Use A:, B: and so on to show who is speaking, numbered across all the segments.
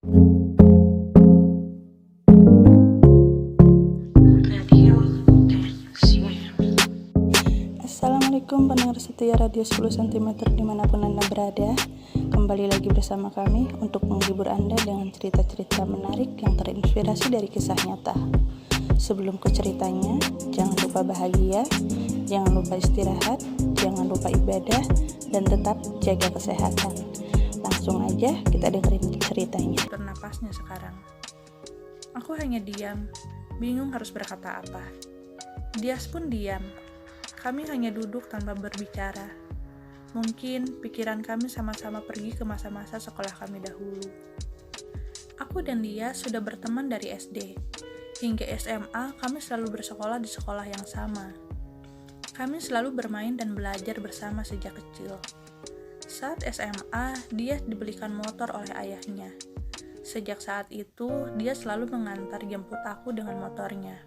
A: Assalamualaikum pendengar setia Radio 10 cm dimanapun Anda berada. Kembali lagi bersama kami untuk menghibur Anda dengan cerita-cerita menarik yang terinspirasi dari kisah nyata. Sebelum ke ceritanya, jangan lupa bahagia, jangan lupa istirahat, jangan lupa ibadah, dan tetap jaga kesehatan. Langsung aja kita dengerin ceritanya.
B: Bernapasnya sekarang. Aku hanya diam, bingung harus berkata apa. Dias pun diam. Kami hanya duduk tanpa berbicara. Mungkin pikiran kami sama-sama pergi ke masa-masa sekolah kami dahulu. Aku dan dia sudah berteman dari SD. Hingga SMA, kami selalu bersekolah di sekolah yang sama. Kami selalu bermain dan belajar bersama sejak kecil. Saat SMA, dia dibelikan motor oleh ayahnya. Sejak saat itu, dia selalu mengantar jemput aku dengan motornya.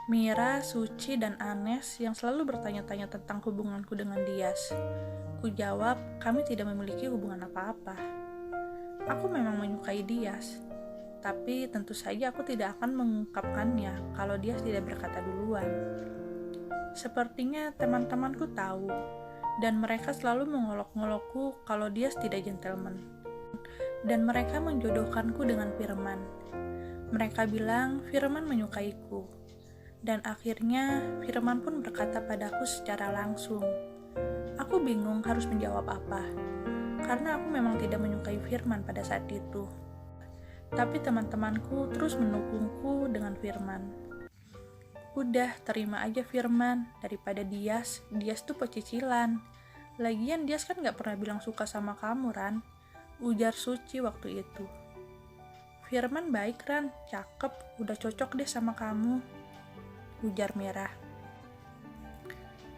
B: Mira, Suci, dan Anes yang selalu bertanya-tanya tentang hubunganku dengan Dias. Ku jawab, kami tidak memiliki hubungan apa-apa. Aku memang menyukai Dias, tapi tentu saja aku tidak akan mengungkapkannya kalau Dias tidak berkata duluan. Sepertinya teman-temanku tahu, dan mereka selalu mengolok-ngolokku kalau Dias tidak gentleman. Dan mereka menjodohkanku dengan Firman. Mereka bilang Firman menyukaiku. Dan akhirnya Firman pun berkata padaku secara langsung. Aku bingung harus menjawab apa, karena aku memang tidak menyukai Firman pada saat itu. Tapi teman-temanku terus mendukungku dengan Firman. Udah, terima aja Firman, daripada Dias tuh pecicilan. Lagian Dias kan gak pernah bilang suka sama kamu, Ran, ujar Suci waktu itu. Firman baik, Ran, cakep, udah cocok deh sama kamu, ujar Mira.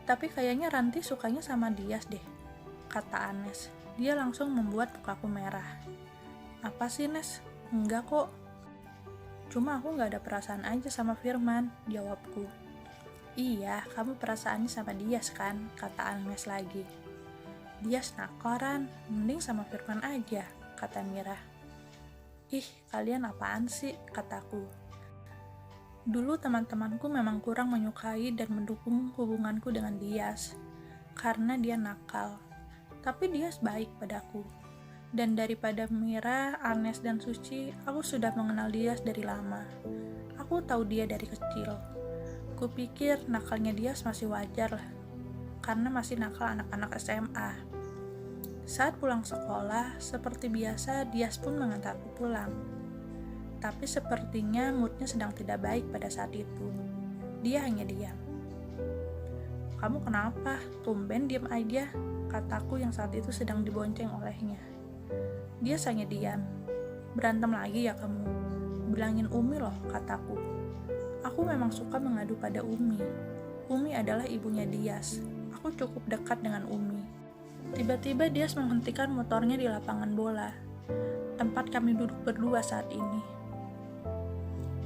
B: Tapi kayaknya Ranti sukanya sama Dias deh, kata Anes. Dia langsung membuat mukaku merah. Apa sih, Nes? Enggak kok. Cuma aku gak ada perasaan aja sama Firman, jawabku. Iya, kamu perasaannya sama Dias kan, kata Anes lagi. Dias nakaran, mending sama Firman aja, kata Mira. Ih, kalian apaan sih, kataku. Dulu teman-temanku memang kurang menyukai dan mendukung hubunganku dengan Dias, karena dia nakal. Tapi Dias baik padaku. Dan daripada Mira, Anes, dan Suci, aku sudah mengenal Dias dari lama. Aku tahu dia dari kecil. Kupikir nakalnya Dias masih wajar lah, karena masih nakal anak-anak SMA. Saat pulang sekolah, seperti biasa, Dias pun mengantarku pulang. Tapi sepertinya moodnya sedang tidak baik pada saat itu. Dia hanya diam. Kamu kenapa? Tumben diam aja, kataku yang saat itu sedang dibonceng olehnya. Dia hanya diam. Berantem lagi ya kamu? Bilangin Umi loh, kataku. Aku memang suka mengadu pada Umi. Umi adalah ibunya Dias. Aku cukup dekat dengan Umi. Tiba-tiba Dias menghentikan motornya di lapangan bola, tempat kami duduk berdua saat ini.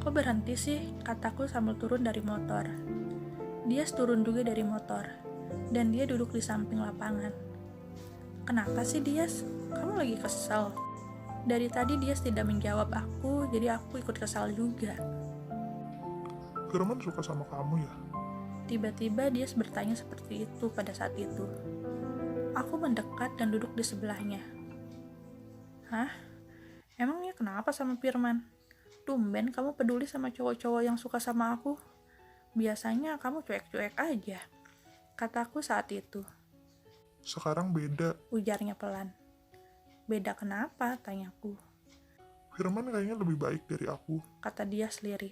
B: Kok berhenti sih? Kataku sambil turun dari motor. Dias turun juga dari motor, dan dia duduk di samping lapangan. Kenapa sih Dias? Kamu lagi kesel? Dari tadi Dias tidak menjawab aku, jadi aku ikut kesal juga.
C: Firman suka sama kamu ya?
B: Tiba-tiba Dias bertanya seperti itu pada saat itu. Aku mendekat dan duduk di sebelahnya. Hah? Emangnya kenapa sama Firman? Tumben kamu peduli sama cowok-cowok yang suka sama aku. Biasanya kamu cuek-cuek aja, kataku saat itu.
C: Sekarang beda,
B: ujarnya pelan. Beda kenapa? Tanyaku.
C: Firman kayaknya lebih baik dari aku,
B: kata Dias lirih.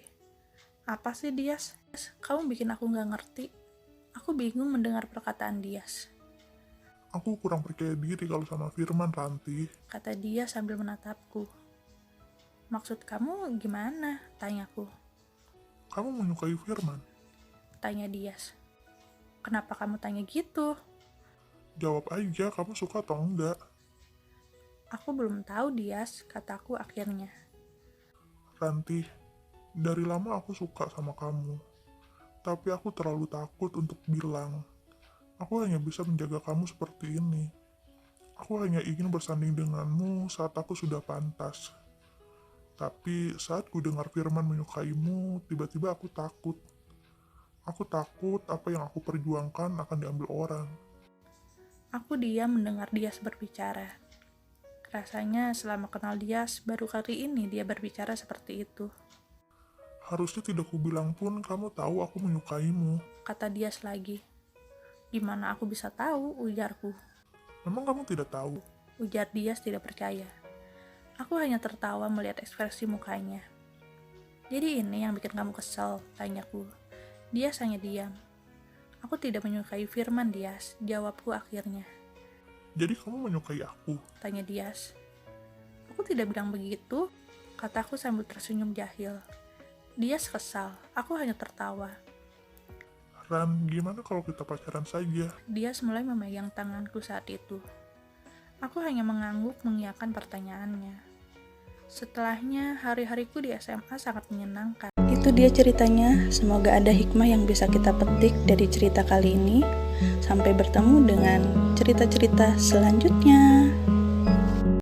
B: Apa sih Dias? Kamu bikin aku gak ngerti. Aku bingung mendengar perkataan Dias.
C: Aku kurang percaya diri kalau sama Firman, Ranti,
B: kata dia sambil menatapku. Maksud kamu gimana? Tanyaku.
C: Kamu menyukai Firman?
B: Tanya Dias. Kenapa kamu tanya gitu?
C: Jawab aja, kamu suka atau enggak?
B: Aku belum tahu Dias, kataku akhirnya.
C: Ranti, dari lama aku suka sama kamu. Tapi aku terlalu takut untuk bilang. Aku hanya bisa menjaga kamu seperti ini. Aku hanya ingin bersanding denganmu saat aku sudah pantas. Tapi saat ku dengar Firman menyukaimu, tiba-tiba aku takut. Aku takut apa yang aku perjuangkan akan diambil orang.
B: Aku diam mendengar Dias berbicara. Rasanya selama kenal Dias, baru kali ini dia berbicara seperti itu.
C: Harusnya tidak ku bilang pun kamu tahu aku menyukaimu.
B: Kata Dias lagi. Gimana aku bisa tahu, ujarku.
C: Memang kamu tidak tahu?
B: Ujar Dias tidak percaya. Aku hanya tertawa melihat ekspresi mukanya. Jadi ini yang bikin kamu kesel, tanyaku. Dias hanya diam. Aku tidak menyukai Firman, Dias, jawabku akhirnya.
C: Jadi kamu menyukai aku?
B: Tanya Dias. Aku tidak bilang begitu, kataku sambil tersenyum jahil. Dias kesal, aku hanya tertawa.
C: Ran, gimana kalau kita pacaran saja?
B: Dias mulai memegang tanganku saat itu. Aku hanya mengangguk mengiyakan pertanyaannya. Setelahnya, hari-hariku di SMA sangat menyenangkan.
A: Itu dia ceritanya, semoga ada hikmah yang bisa kita petik dari cerita kali ini. Sampai bertemu dengan cerita-cerita selanjutnya.